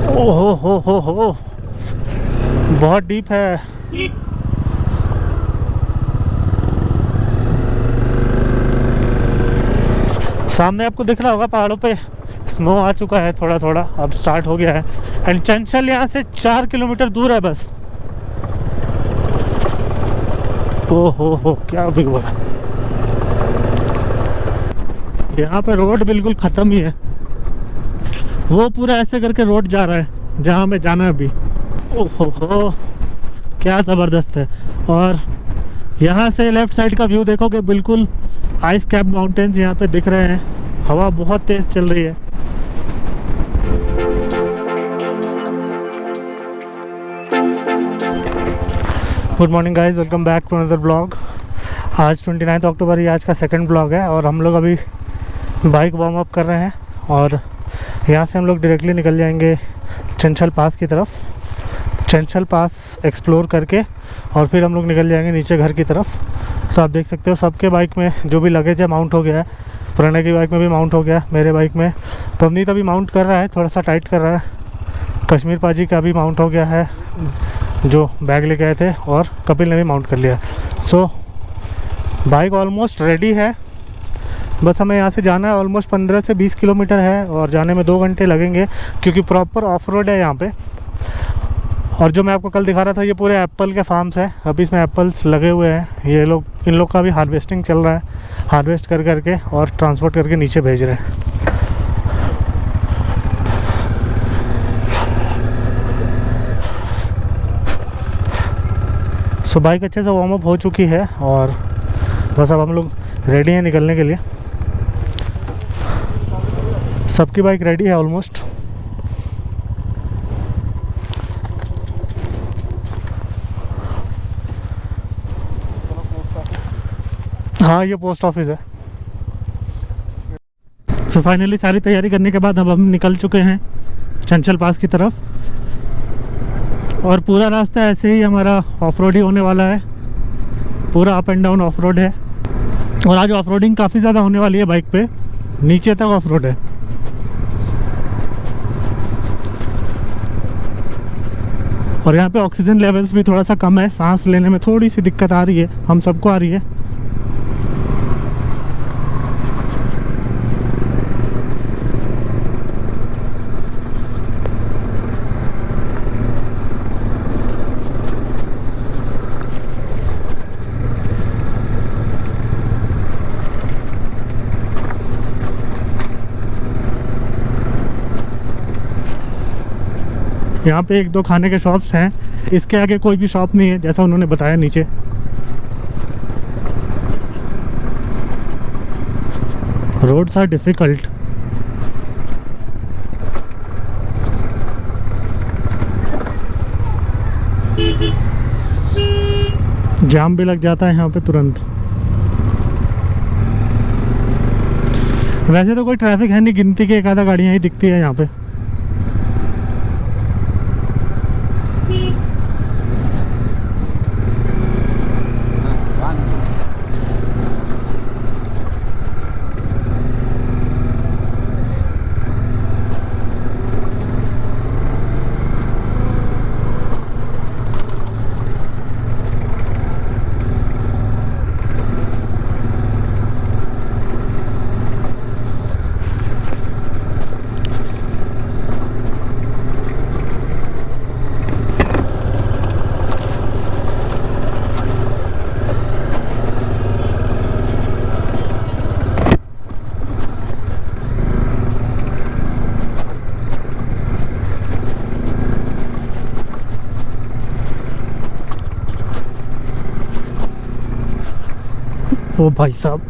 ओहो हो, बहुत डीप है। सामने आपको दिख रहा होगा पहाड़ों पे स्नो आ चुका है, थोड़ा थोड़ा अब स्टार्ट हो गया है। एंड चंचल यहाँ से 4 किलोमीटर दूर है बस। ओहो हो, क्या व्यू है। यहाँ पे रोड बिल्कुल ख़त्म ही है। वो पूरा ऐसे करके रोड जा रहा है जहाँ हमें जाना है अभी। ओहो हो, क्या ज़बरदस्त है। और यहाँ से लेफ़्ट साइड का व्यू देखोगे, बिल्कुल आइस कैप माउंटेन्स यहाँ पे दिख रहे हैं। हवा बहुत तेज़ चल रही है। Good morning guys, welcome back to another blog. आज 29 अक्टूबर ही आज का सेकंड ब्लॉग है और हम लोग अभी बाइक वार्म अप कर रहे हैं और यहाँ से हम लोग डायरेक्टली निकल जाएंगे चंचल पास की तरफ। चंचल पास एक्सप्लोर करके और फिर हम लोग निकल जाएंगे नीचे घर की तरफ। तो आप देख सकते हो सबके बाइक में जो भी लगेज है माउंट हो गया है। प्रणय की बाइक में भी माउंट हो गया है, मेरे बाइक में पवनीत अभी माउंट कर रहा है, थोड़ा सा टाइट कर रहा है। कश्मीर पाजी का भी माउंट हो गया है जो बैग लेके आए थे, और कपिल ने भी माउंट कर लिया। सो बाइक ऑलमोस्ट रेडी है, बस हमें यहाँ से जाना है। ऑलमोस्ट 15 से 20 किलोमीटर है और जाने में 2 घंटे लगेंगे क्योंकि प्रॉपर ऑफ रोड है यहाँ पे। और जो मैं आपको कल दिखा रहा था, ये पूरे एप्पल के फार्म्स है। अभी इसमें एप्पल्स लगे हुए हैं। ये लोग, इन लोग का भी हार्वेस्टिंग चल रहा है, हार्वेस्ट कर करके और ट्रांसपोर्ट करके नीचे भेज रहे हैं। सो बाइक अच्छे से वार्म अप हो चुकी है और बस अब हम लोग रेडी हैं निकलने के लिए। सबकी बाइक रेडी है ऑलमोस्ट। हाँ, ये पोस्ट ऑफिस है। तो फाइनली सारी तैयारी करने के बाद अब हम निकल चुके हैं चंचल पास की तरफ। और पूरा रास्ता ऐसे ही हमारा ऑफ रोड ही होने वाला है, पूरा up and down of road है। और आज ऑफ रोडिंग काफ़ी ज़्यादा होने वाली है बाइक पे, नीचे तक ऑफ रोड है। और यहाँ पे ऑक्सीजन लेवल्स भी थोड़ा सा कम है, सांस लेने में थोड़ी सी दिक्कत आ रही है, हम सबको आ रही है। यहाँ पे 1-2 खाने के शॉप्स हैं, इसके आगे कोई भी शॉप नहीं है जैसा उन्होंने बताया नीचे। Roads are difficult. जाम भी लग जाता है यहाँ पे तुरंत। वैसे तो कोई ट्रैफिक है नहीं, गिनती की एक आधा गाड़ियाँ ही दिखती है यहाँ पे। ओ भाई साहब,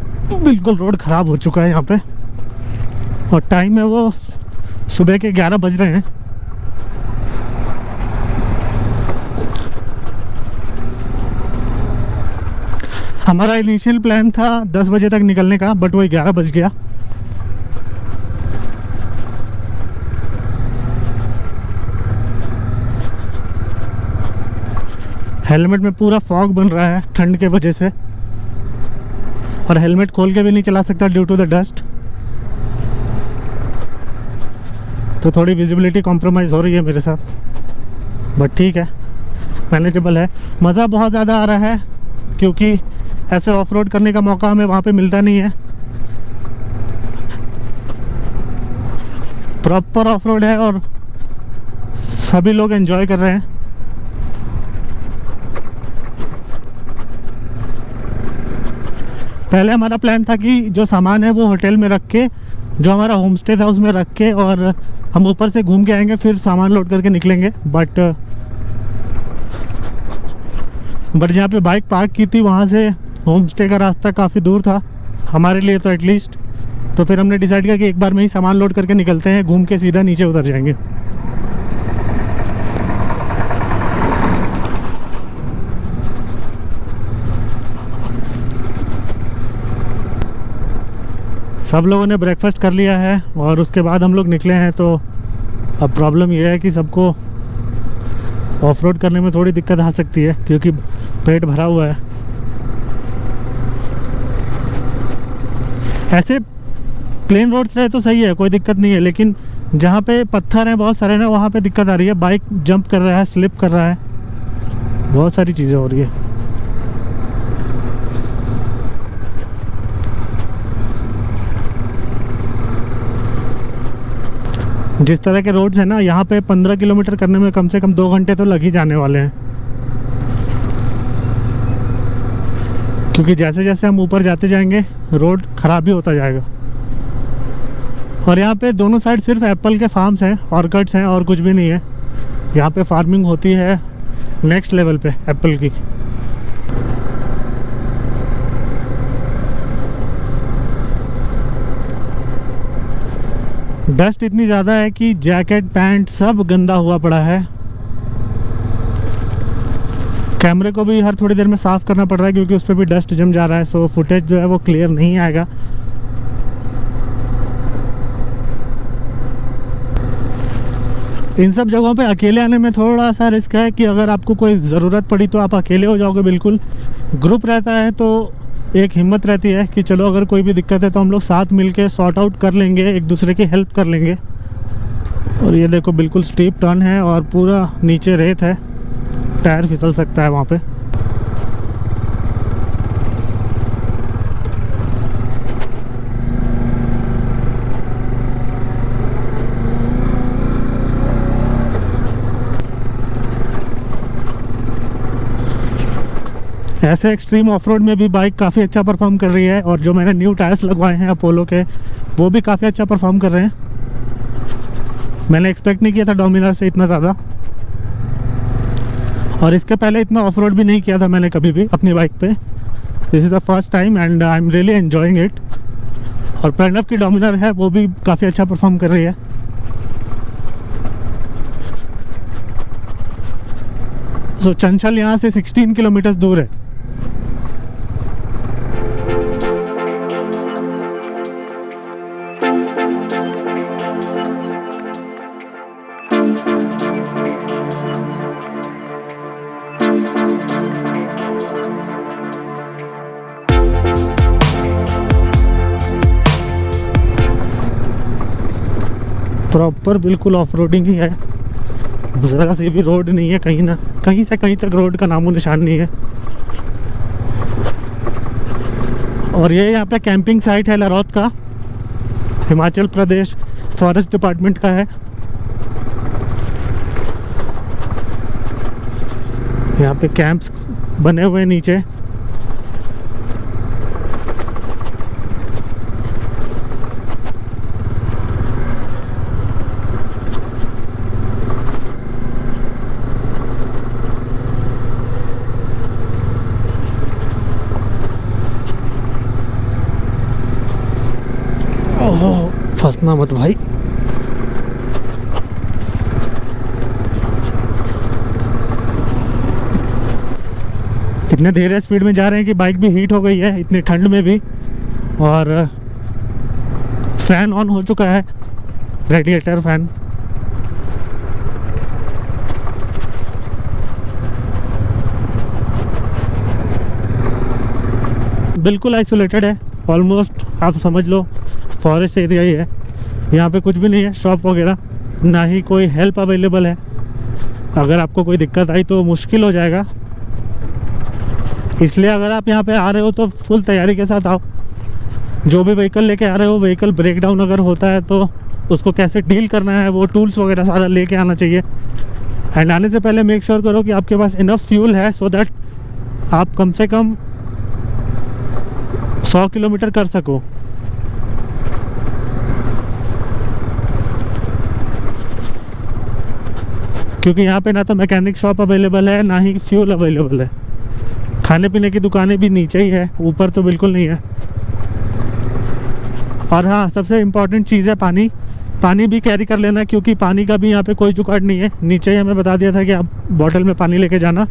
बिल्कुल रोड ख़राब हो चुका है यहाँ पे। और टाइम है वो सुबह के 11 बज रहे हैं। हमारा इनिशियल प्लान था 10 बजे तक निकलने का, बट वो 11 बज गया। हेलमेट में पूरा फॉग बन रहा है ठंड के वजह से, और हेलमेट खोल के भी नहीं चला सकता ड्यू टू द डस्ट। तो थोड़ी विजिबिलिटी कॉम्प्रोमाइज़ हो रही है मेरे साथ, बट ठीक है, मैनेजेबल है। मज़ा बहुत ज़्यादा आ रहा है क्योंकि ऐसे ऑफ रोड करने का मौका हमें वहाँ पे मिलता नहीं है। प्रॉपर ऑफ रोड है और सभी लोग एंजॉय कर रहे हैं। पहले हमारा प्लान था कि जो सामान है वो होटल में रख के, जो हमारा होम स्टे था उसमें रख के, और हम ऊपर से घूम के आएंगे, फिर सामान लोड करके निकलेंगे। बट जहाँ पे बाइक पार्क की थी वहाँ से होम स्टे का रास्ता काफ़ी दूर था हमारे लिए तो एटलीस्ट। तो फिर हमने डिसाइड किया कि एक बार में ही सामान लोड करके निकलते हैं, घूम के सीधा नीचे उतर जाएंगे। सब लोगों ने ब्रेकफास्ट कर लिया है और उसके बाद हम लोग निकले हैं। तो अब प्रॉब्लम यह है कि सबको ऑफ रोड करने में थोड़ी दिक्कत आ सकती है क्योंकि पेट भरा हुआ है। ऐसे प्लेन रोड्स रहे तो सही है, कोई दिक्कत नहीं है, लेकिन जहाँ पे पत्थर हैं बहुत सारे ना, वहाँ पे दिक्कत आ रही है। बाइक जंप कर रहा है, स्लिप कर रहा है, बहुत सारी चीज़ें हो रही है। जिस तरह के रोड्स हैं ना, यहाँ पे 15 किलोमीटर करने में कम से कम 2 घंटे तो लग ही जाने वाले हैं, क्योंकि जैसे जैसे हम ऊपर जाते जाएंगे रोड ख़राब भी होता जाएगा। और यहाँ पे दोनों साइड सिर्फ एप्पल के फार्म्स हैं, ऑर्किड्स हैं, और कुछ भी नहीं है। यहाँ पे फार्मिंग होती है नेक्स्ट लेवल पे एप्पल की। डस्ट इतनी ज़्यादा है कि जैकेट पैंट सब गंदा हुआ पड़ा है। कैमरे को भी हर थोड़ी देर में साफ़ करना पड़ रहा है क्योंकि उस पर भी डस्ट जम जा रहा है। सो फुटेज जो है वो क्लियर नहीं आएगा। इन सब जगहों पे अकेले आने में थोड़ा सा रिस्क है कि अगर आपको कोई ज़रूरत पड़ी तो आप अकेले हो जाओगे बिल्कुल। ग्रुप रहता है तो एक हिम्मत रहती है कि चलो अगर कोई भी दिक्कत है तो हम लोग साथ मिलके सॉर्ट आउट कर लेंगे, एक दूसरे की हेल्प कर लेंगे। और ये देखो बिल्कुल स्टीप टर्न है और पूरा नीचे रेत है, टायर फिसल सकता है वहाँ पे। ऐसे एक्सट्रीम ऑफ रोड में भी बाइक काफ़ी अच्छा परफॉर्म कर रही है, और जो मैंने न्यू टायर्स लगवाए हैं अपोलो के वो भी काफ़ी अच्छा परफॉर्म कर रहे हैं। मैंने एक्सपेक्ट नहीं किया था डोमिनार से इतना ज़्यादा, और इसके पहले इतना ऑफ रोड भी नहीं किया था मैंने कभी भी अपनी बाइक पे। This is the first time and I am really enjoying it. और प्रणव की डोमिनार है वो भी काफ़ी अच्छा परफॉर्म कर रही है। सो चंचल यहाँ से 16 किलोमीटर दूर है। प्रॉपर बिल्कुल ऑफ रोडिंग ही है, ज़रा सी भी रोड नहीं है, कहीं ना कहीं से कहीं तक रोड का नामो निशान नहीं है। और ये यहाँ पे कैंपिंग साइट है लरौत का, हिमाचल प्रदेश फॉरेस्ट डिपार्टमेंट का है। यहाँ पे कैंप्स बने हुए हैं नीचे। ओह, फंसना मत भाई। इतने धीरे स्पीड में जा रहे हैं कि बाइक भी हीट हो गई है इतनी ठंड में भी, और फैन ऑन हो चुका है, रेडिएटर फैन। बिल्कुल आइसोलेटेड है, ऑलमोस्ट आप समझ लो फॉरेस्ट एरिया ही है। यहाँ पे कुछ भी नहीं है, शॉप वगैरह ना ही कोई हेल्प अवेलेबल है। अगर आपको कोई दिक्कत आई तो मुश्किल हो जाएगा। इसलिए अगर आप यहाँ पे आ रहे हो तो फुल तैयारी के साथ आओ। जो भी व्हीकल लेके आ रहे हो, व्हीकल ब्रेकडाउन अगर होता है तो उसको कैसे डील करना है, वो टूल्स वगैरह सारा लेके आना चाहिए। एंड आने से पहले मेक श्योर करो कि आपके पास इनफ फ्यूल है, सो दैट आप कम से कम 100 किलोमीटर कर सको। क्योंकि यहाँ पे ना तो मैकेनिक शॉप अवेलेबल है, ना ही फ्यूल अवेलेबल है। खाने पीने की दुकानें भी नीचे ही है, ऊपर तो बिल्कुल नहीं है। और हाँ, सबसे इम्पॉर्टेंट चीज़ है पानी। पानी भी कैरी कर लेना, क्योंकि पानी का भी यहाँ पे कोई जुगाड़ नहीं है। नीचे ही हमें बता दिया था कि आप बॉटल में पानी लेके जाना,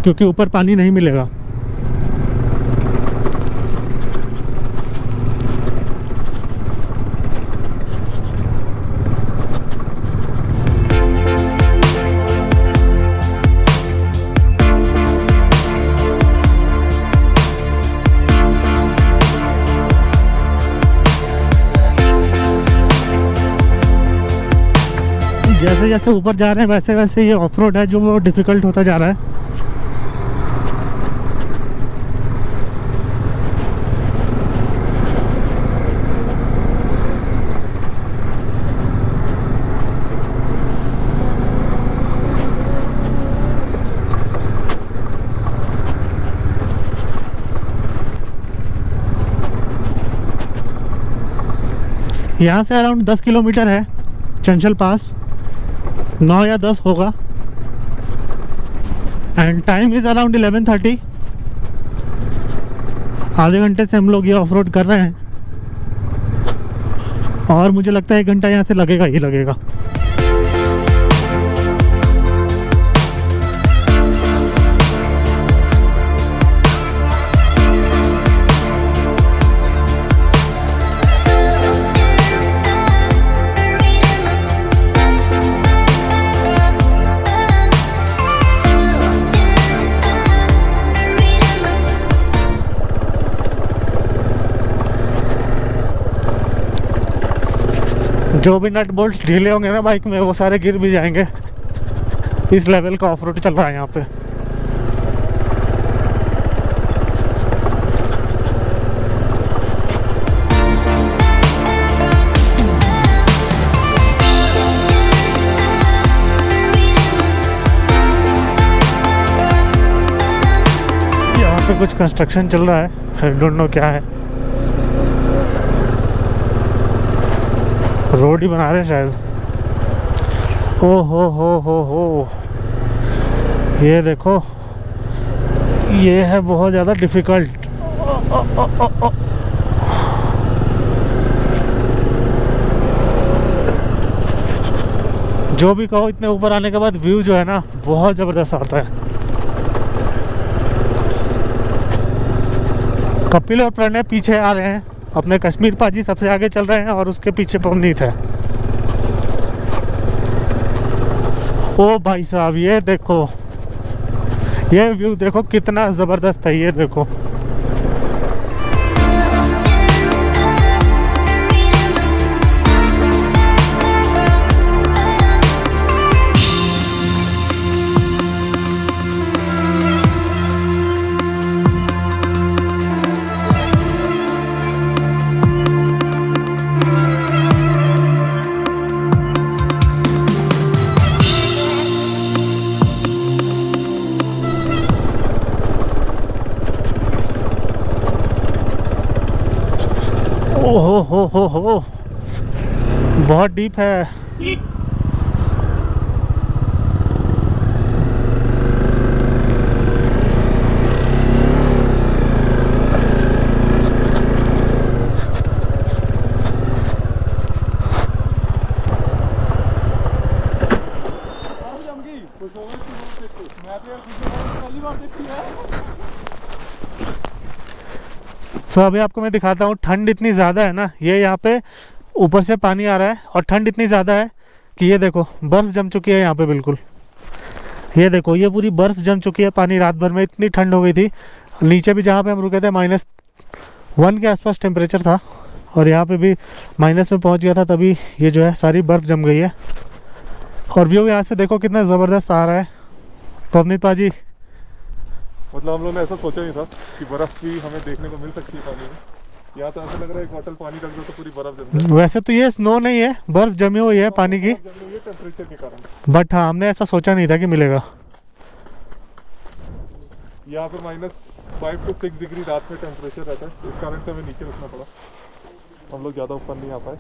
क्योंकि ऊपर पानी नहीं मिलेगा। जैसे जैसे ऊपर जा रहे हैं वैसे वैसे ये ऑफ रोड है जो वो डिफ़िकल्ट होता जा रहा है। यहाँ से अराउंड 10 किलोमीटर है चंचल पास, 9 या 10 होगा। And time is around 11:30। आधे घंटे से हम लोग ये ऑफ रोड कर रहे हैं और मुझे लगता है 1 घंटा यहाँ से लगेगा ही लगेगा। जो भी नट बोल्ट्स ढीले होंगे ना बाइक में, वो सारे गिर भी जाएंगे। इस लेवल का ऑफ रोड चल रहा है यहाँ पे। यहाँ पे कुछ कंस्ट्रक्शन चल रहा है, आई डोंट नो क्या है। रोड ही बना रहे हैं शायद। ओ हो, ये देखो, ये है बहुत ज़्यादा डिफ़िकल्ट। जो भी कहो, इतने ऊपर आने के बाद व्यू जो है ना बहुत ज़बरदस्त आता है। कपिल और प्रणय पीछे आ रहे हैं, अपने कश्मीर पाजी सबसे आगे चल रहे हैं और उसके पीछे पवनीत है। ओ भाई साहब, ये देखो, ये व्यू देखो कितना ज़बरदस्त है। ये देखो, हो, बहुत डीप है। सो अभी आपको मैं दिखाता हूँ। ठंड इतनी ज़्यादा है ना, ये यहाँ पे ऊपर से पानी आ रहा है और ठंड इतनी ज़्यादा है कि ये देखो बर्फ़ जम चुकी है यहाँ पे बिल्कुल। ये देखो, ये पूरी बर्फ़ जम चुकी है। पानी रात भर में इतनी ठंड हो गई थी। नीचे भी जहाँ पे हम रुके थे -1 के आसपास टेम्परेचर था और यहाँ पे भी माइनस में पहुँच गया था। तभी ये जो है सारी बर्फ़ जम गई है। और व्यू यहाँ से देखो कितना ज़बरदस्त आ रहा है। पवनीत पाजी, मतलब हम लोगों ने ऐसा सोचा नहीं था कि बर्फ भी हमें देखने को मिल सकती है पानी में। यहाँ तो ऐसा लग रहा है एक बॉटल पानी रख दो तो पूरी बर्फ जम जाए। वैसे तो ये स्नो नहीं है, बर्फ जमी हुई है पानी की, टेम्परेचर के कारण। बट हाँ हमने ऐसा सोचा नहीं था कि मिलेगा। यहाँ पे -5 to 6 डिग्री रात में टेम्परेचर रहता है, इस कारण से हमें नीचे रुकना पड़ा। हम लोग ज़्यादा ऊपर नहीं आ पाए।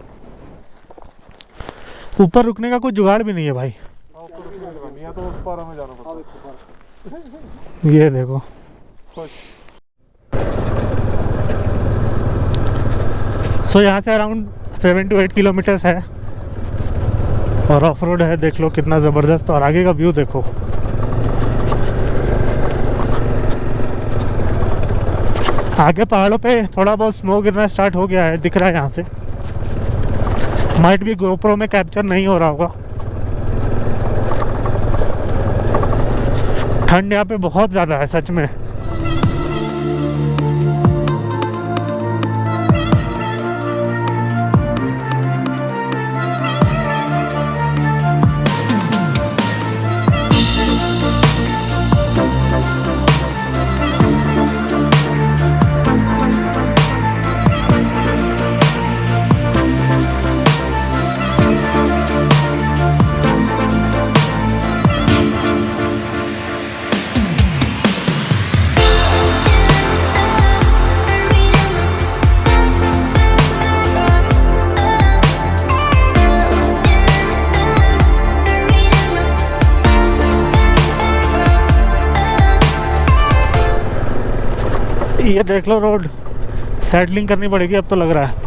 ऊपर रुकने का कोई जुगाड़ भी नहीं है भाई। हाँ, ऊपर रुकने का नहीं है तो उस पार हमें जाना पड़ता है। ये देखो सो यहाँ से अराउंड 7 to 8 किलोमीटर्स है और ऑफ रोड है। देख लो कितना ज़बरदस्त, और आगे का व्यू देखो। आगे पहाड़ों पे थोड़ा बहुत स्नो गिरना स्टार्ट हो गया है, दिख रहा है यहाँ से। माइट भी गोप्रो में कैप्चर नहीं हो रहा होगा। ठंड यहाँ पे बहुत ज़्यादा है सच में। ये देख लो रोड, सैडलिंग करनी पड़ेगी अब तो लग रहा है।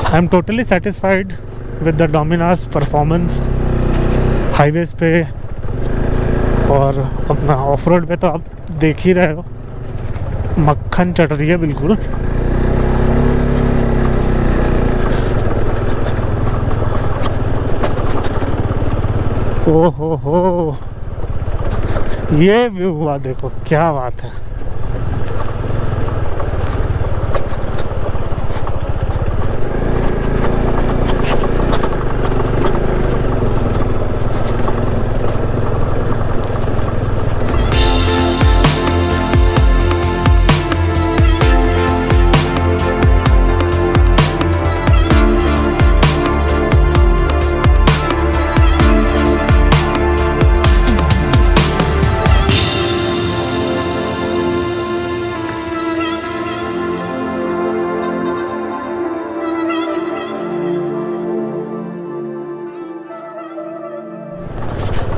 I am totally satisfied with the Dominar's performance highways पे। और अपना ऑफ रोड पे तो आप देख ही रहे हो, मक्खन चढ़ रही है बिल्कुल। ओ हो, ये व्यू हुआ देखो, क्या बात है।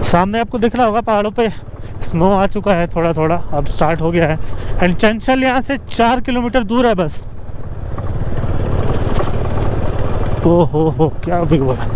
सामने आपको दिख रहा होगा पहाड़ों पे स्नो आ चुका है, थोड़ा थोड़ा अब स्टार्ट हो गया है। एंड चंचल यहाँ से 4 किलोमीटर दूर है बस। ओ हो क्या व्यू है।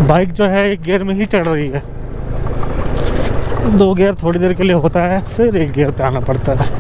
बाइक जो है एक गियर में ही चढ़ रही है। 2 गियर थोड़ी देर के लिए होता है, फिर एक गियर पे आना पड़ता है।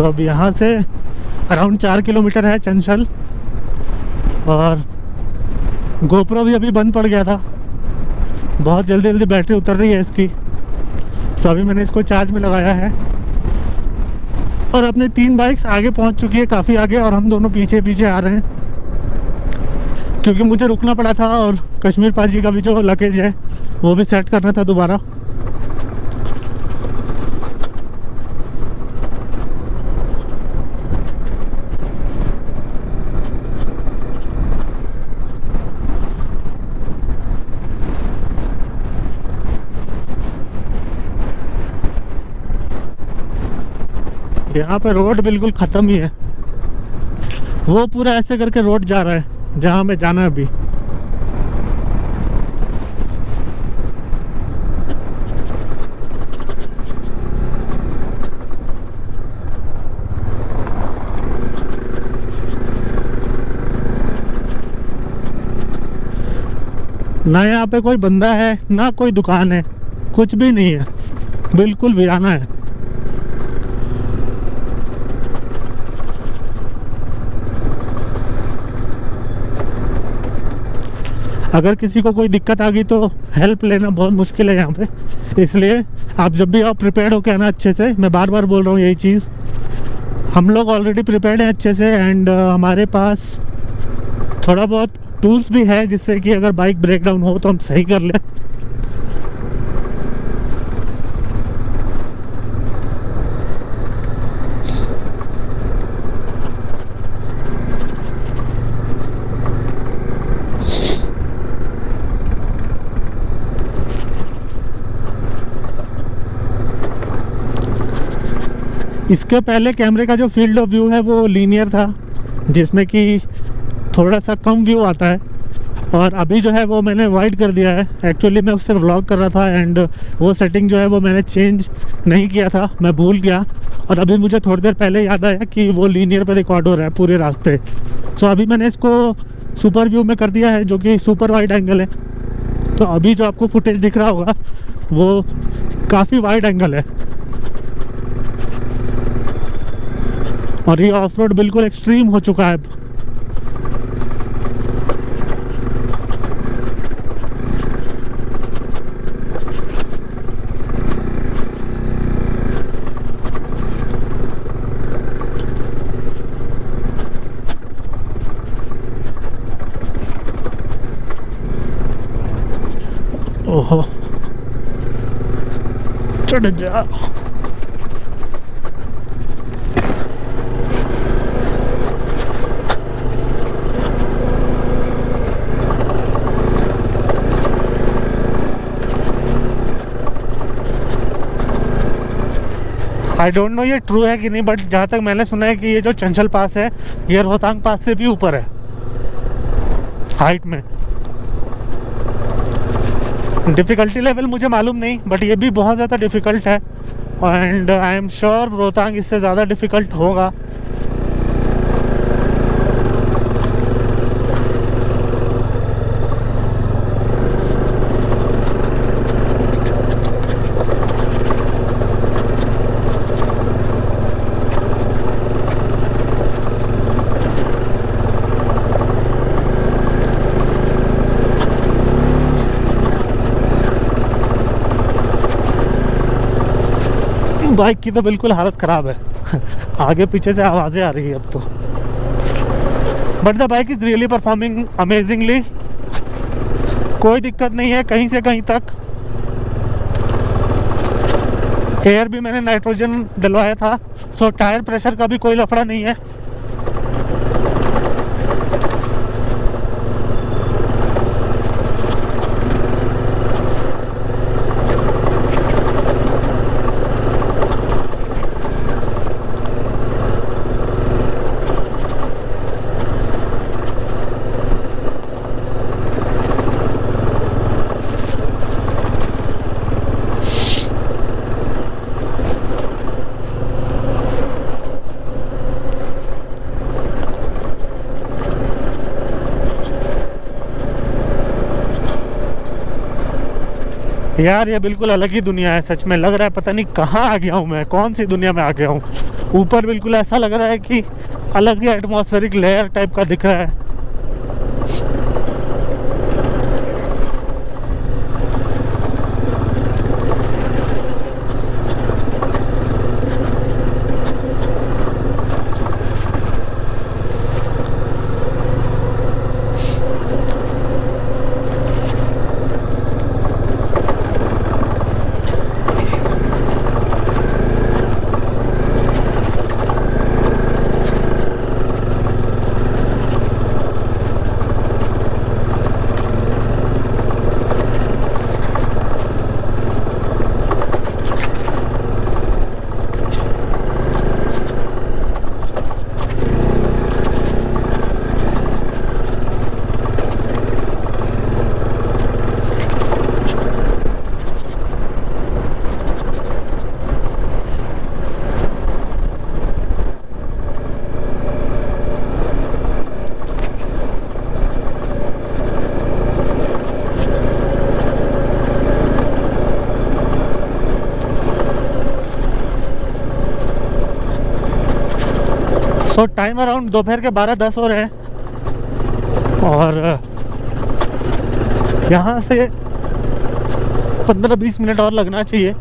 तो अब यहाँ से अराउंड 4 किलोमीटर है चंचल, और गोप्रो भी अभी बंद पड़ गया था, बहुत जल्दी जल्दी बैटरी उतर रही है इसकी। तो अभी मैंने इसको चार्ज में लगाया है और अपने 3 बाइक्स आगे पहुंच चुकी है, काफ़ी आगे, और हम दोनों पीछे पीछे आ रहे हैं क्योंकि मुझे रुकना पड़ा था और कश्मीर पाजी का भी जो लगेज है वो भी सेट करना था दोबारा। यहाँ पे रोड बिल्कुल ख़त्म ही है, वो पूरा ऐसे करके रोड जा रहा है जहाँ हमें जाना है अभी। ना यहाँ पे कोई बंदा है, ना कोई दुकान है, कुछ भी नहीं है, बिल्कुल वीराना है। अगर किसी को कोई दिक्कत आ गई तो हेल्प लेना बहुत मुश्किल है यहाँ पे, इसलिए आप जब भी आओ प्रिपेयर्ड होके आना अच्छे से। मैं बार बार बोल रहा हूँ यही चीज़, हम लोग ऑलरेडी प्रिपेयर्ड हैं अच्छे से, एंड हमारे पास थोड़ा बहुत टूल्स भी है जिससे कि अगर बाइक ब्रेक डाउन हो तो हम सही कर लें। इसके पहले कैमरे का जो फील्ड ऑफ व्यू है वो लीनियर था, जिसमें कि थोड़ा सा कम व्यू आता है, और अभी जो है वो मैंने वाइड कर दिया है। एक्चुअली मैं उससे व्लॉग कर रहा था एंड वो सेटिंग जो है वो मैंने चेंज नहीं किया था, मैं भूल गया, और अभी मुझे थोड़ी देर पहले याद आया कि वो लीनियर पे रिकॉर्ड हो रहा है पूरे रास्ते। सो अभी मैंने इसको सुपर व्यू में कर दिया है, जो कि सुपर वाइड एंगल है। तो अभी जो आपको फुटेज दिख रहा होगा वो काफ़ी वाइड एंगल है, और ये ऑफ रोड बिल्कुल एक्सट्रीम हो चुका है। ओहो, चढ़ जा। आई डोंट नो ये ट्रू है कि नहीं, बट जहाँ तक मैंने सुना है कि ये जो चंचल पास है ये रोहतांग पास से भी ऊपर है हाइट में। डिफ़िकल्टी लेवल मुझे मालूम नहीं, बट ये भी बहुत ज़्यादा डिफ़िकल्ट है, and I am sure Rohtang इससे ज़्यादा डिफ़िकल्ट होगा। बाइक की तो बिल्कुल हालत ख़राब है आगे पीछे से आवाज़ें आ रही है अब तो, but the bike is really performing amazingly. कोई दिक्कत नहीं है कहीं से कहीं तक। एयर भी मैंने नाइट्रोजन डलवाया था, सो टायर प्रेशर का भी कोई लफड़ा नहीं है। यार ये बिल्कुल अलग ही दुनिया है, सच में लग रहा है पता नहीं कहाँ आ गया हूँ मैं, कौन सी दुनिया में आ गया हूँ। ऊपर बिल्कुल ऐसा लग रहा है कि अलग ही एटमॉस्फेरिक लेयर टाइप का दिख रहा है। सो टाइम अराउंड दोपहर के 12:10 हो रहे हैं और यहाँ से 15-20 मिनट और लगना चाहिए।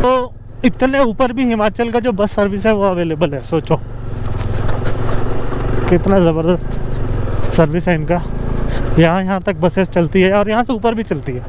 तो इतने ऊपर भी हिमाचल का जो बस सर्विस है वो अवेलेबल है। सोचो कितना ज़बरदस्त सर्विस है इनका। यहाँ तक बसेस चलती है और यहाँ से ऊपर भी चलती है।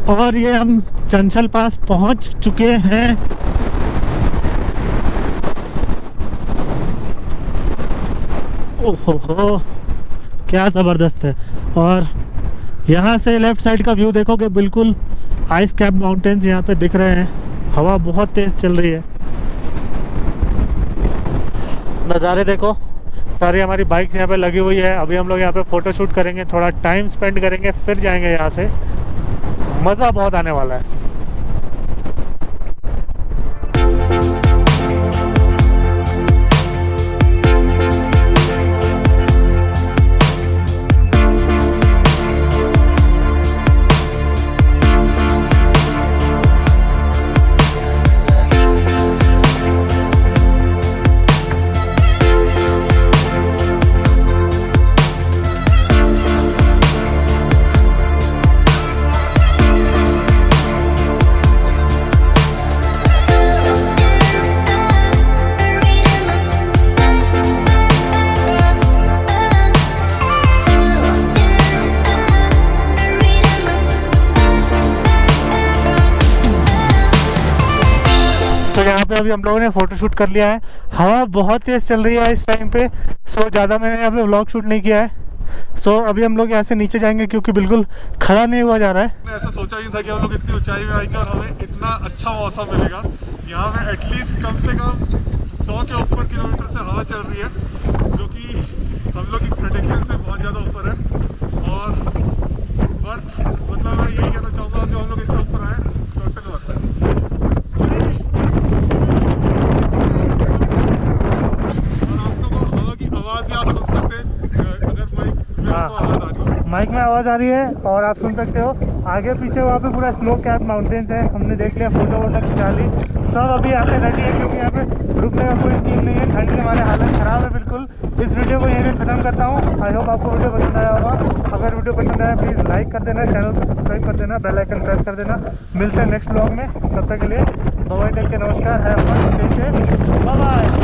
और ये हम चंचल पास पहुंच चुके हैं। ओहो क्या ज़बरदस्त है। और यहाँ से लेफ़्ट साइड का व्यू देखोगे बिल्कुल आइस कैप माउंटेन्स यहाँ पे दिख रहे हैं। हवा बहुत तेज़ चल रही है। नज़ारे देखो, सारी हमारी बाइक्स यहाँ पे लगी हुई है। अभी हम लोग यहाँ पे फ़ोटो शूट करेंगे, थोड़ा टाइम स्पेंड करेंगे, फिर जाएंगे यहाँ से। मज़ा बहुत आने वाला है। तो यहाँ पे अभी हम लोगों ने फ़ोटो शूट कर लिया है। हवा बहुत तेज़ चल रही है इस टाइम पे। सो ज़्यादा मैंने यहाँ पे व्लॉग शूट नहीं किया है। सो अभी हम लोग यहाँ से नीचे जाएंगे क्योंकि बिल्कुल खड़ा नहीं हुआ जा रहा है। मैंने ऐसा सोचा ही था कि हम लोग इतनी ऊंचाई में आएंगे और हमें इतना अच्छा मौसम मिलेगा। यहाँ पे एटलीस्ट कम से कम 100 के ऊपर किलोमीटर से हवा चल रही है, जो कि हम लोग की प्रेडिक्शन से बहुत ज़्यादा ऊपर है। और वर्थ, मतलब मैं यही कहना चाहूँगा जो हम लोग इतना ऊपर आए, टोटल वर्थ है। माइक में आवाज़ आ रही है और आप सुन सकते हो। आगे पीछे वहाँ पे पूरा स्नो कैप माउंटेन्स है। हमने देख लिया, फोटो वोटो खिंचा ली। सब अभी यहाँ पे रेडी है क्योंकि यहाँ पे रुकने का कोई स्कीम नहीं है। ठंड के हमारे हालत ख़राब है बिल्कुल। इस वीडियो को यहीं पे ख़त्म करता हूँ। आई होप आपको वीडियो पसंद आया होगा। अगर वीडियो पसंद आया प्लीज़ लाइक कर देना, चैनल को सब्सक्राइब कर देना, बेल आइकन प्रेस कर देना। मिलते हैं नेक्स्ट व्लॉग में। तब तक के लिए बाय बाय, टेक केयर, नमस्कार, have fun, stay safe, bye bye.